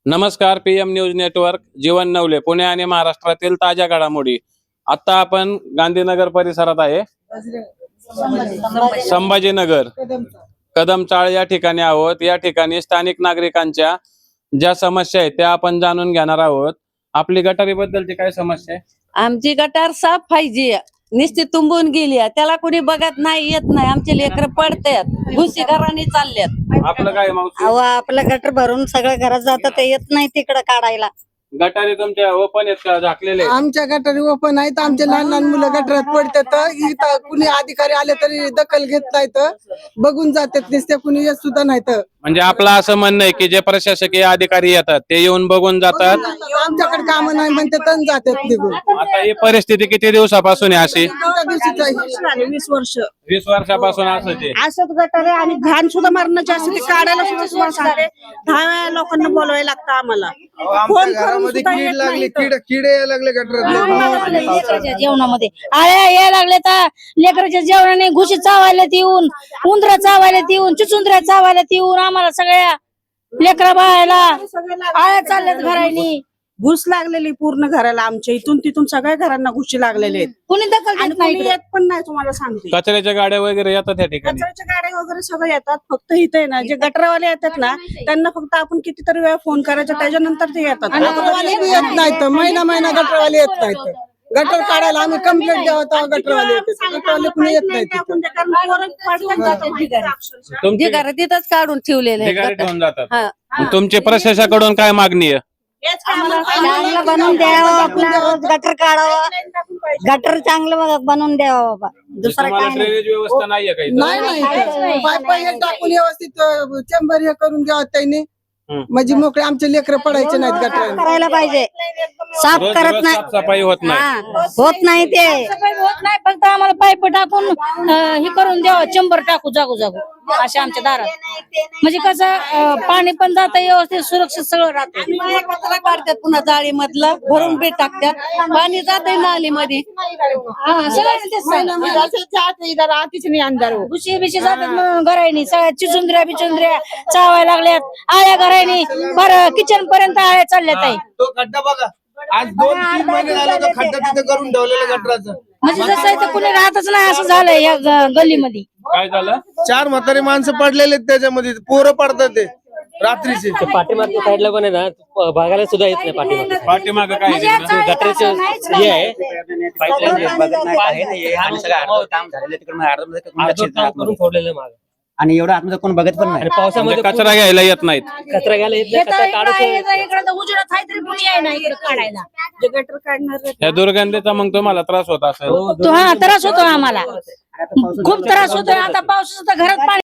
नमस्कार. PM news network, जीवन नवले, पुणे आणि महाराष्ट्रातील ताज्या घडामोडी. आता आपण गांधीनगर परिसरात आहे. संभाजीनगर कदमचाळ या ठिकाणी आहोत. या ठिकाणी स्थानिक नागरिकांच्या ज्या समस्या आहेत त्या आपण जाणून घेणार आहोत. आपली गटारी बद्दलची काय समस्या आहे? आमची गटार साफ पाहिजे, नुसती तुंबून गेली त्याला कोणी बघत नाही, येत नाही. आमचे लेकर पडतात, घुसी घराने चालल्यात. आपलं काय मावशी? अहो आपलं गटर भरून सगळं घरात जातं, ते येत नाही तिकडं काढायला. गटारी तुमच्या ओपन आहेत का झाकलेले आहेत? आमच्या गटारी ओपन आहेत. आमचे लहान लहान मुलं गटारात पडतात. इथं कुणी अधिकारी आले तरी दखल घेत नाहीत, बघून जातात नुसते, कुणी येत सुद्धा नाहीत. म्हणजे आपलं असं म्हणणं आहे की जे प्रशासकीय अधिकारी येतात ते येऊन बघून जातात. आमच्याकडे काम नाही म्हणते तण जातात निघून. आता ही परिस्थिती किती दिवसापासून आहे अशी? 20 वर्ष 20 वर्षापासून असं ते. असंच गटारे आणि घाण सुद्धा मरणाची असते, ते काढायला सुद्धा तुम्हाला सांगते 10 वेळा लोकांना बोलवायला लागतं आम्हाला. फोन करून सुद्धा येत नाही इथं. किडे यायला लागले गटरात. लेकराच्या जेवणामध्ये आळ्या यायला लागल्या तर लेकराच्या जेवणाने घुशी चावायला येऊन, उंदरा चावायला येऊन, चुचुंदऱ्या चावायला येऊन, आम्हाला सगळ्या लेकरा बाळाला आळ्या चालल्यात घरानी. घुस लागलेली पूर्ण घराला, आमच्या इथून तिथून सगळ्या घरांना घुशी लागलेले आहेत. कुणी दखल आणि घेत नाही कोणी येत पण नाही, तुम्हाला सांगते. कचऱ्याच्या गाड्या वगैरे येतात त्या ठिकाणी. कचऱ्याच्या गाड्या वगैरे सगळं येतात. फक्त इथे आहे ना, जे गटरवाले येतात ना, त्यांना फक्त आपण कितीतरी वेळा फोन करायचा, त्याच्यानंतर ते येतात. गटरवाले बी येत नाहीत, महिना महिना गटरवाले येत नाहीत. गटर काढायला आम्ही कंप्लेंट द्यावं तेव्हा गटरवाले येतात. गटरवाले कुणी येत नाहीत. तुमची घर तिथंच काढून ठेवलेले आहेत ठिकाणी गटार. ठेवून जातात. हा. तुमची प्रशासनाकडून काय मागणी आहे? चांगलं बनवून द्यावं, आपलं गटर काढावं, गटर चांगलं बनवून द्यावं बाबा. दुसरं तुम्हाला काय नाही. ड्रेनेज व्यवस्था नाहीये काही? नाही नाही पाईप हे टाकून व्यवस्थित चेंबर हे करून द्यावं त्यांनी, म्हणजे मोकळे आमचे लेकर पडायचे नाहीत गटरात. करायला पाहिजे, साफ रोज करत रोज नाही, साफसफाई होत नाही. हा, होत नाही ते होत नाही, फक्त आम्हाला पाईप टाकून हे करून द्यावं, चंबर टाकू जागो जागो असे आमच्या दारात. म्हणजे कसं पाणी पण जातं व्यवस्थित, सुरक्षित सगळं राहतं. कचरा काढतात पुन्हा जाळी मधला भरून बेट टाकतात, पाणी जाते नालीमध्ये. घुशी बिशी जातात घरायनी, सगळ्या चिचुंद्र्या बिचुंद्र्या चावायला लागल्यात, आळ्या घरायनी बरं किचन पर्यंत आळ्या चालल्यात आहे. तो खड्डा बघा, आज 2-3 महिने झाले तो खड्डा तिथे करून ठेवलेला गटराचं. म्हणजे जसं इथं कुणी राहतच नाही असं झालंय या गल्लीमध्ये. काय झालं? 4 म्हातारी माणसं पडलेले आहेत त्याच्यामध्ये, पोरं पडतात ते रात्रीचे. पाठीमागच्या साईडला पण आहे ना, भागायला सुद्धा येत नाही. पाठीमागे पाठीमागं काय आहे तिकडं? गटरीचं हे आहे, करून सोडलेलं माग. आणि एवढं आतमध्ये कोण बघत पण नाही. आणि पावसामध्ये म्हणजे कचरा घ्यायला येत नाहीत. कचरा घ्यायला येत नाही, कचरा काढून इकडे उजेडात आहे तरी कुणी आहे ना इकडे काढायला. जे गटर काढणार या दुर्गंधीचा मग तुम्हाला त्रास होत असेल. हा त्रास होतो आम्हाला, खूप त्रास होतोय. आता पावसाचं तर घरात पाणी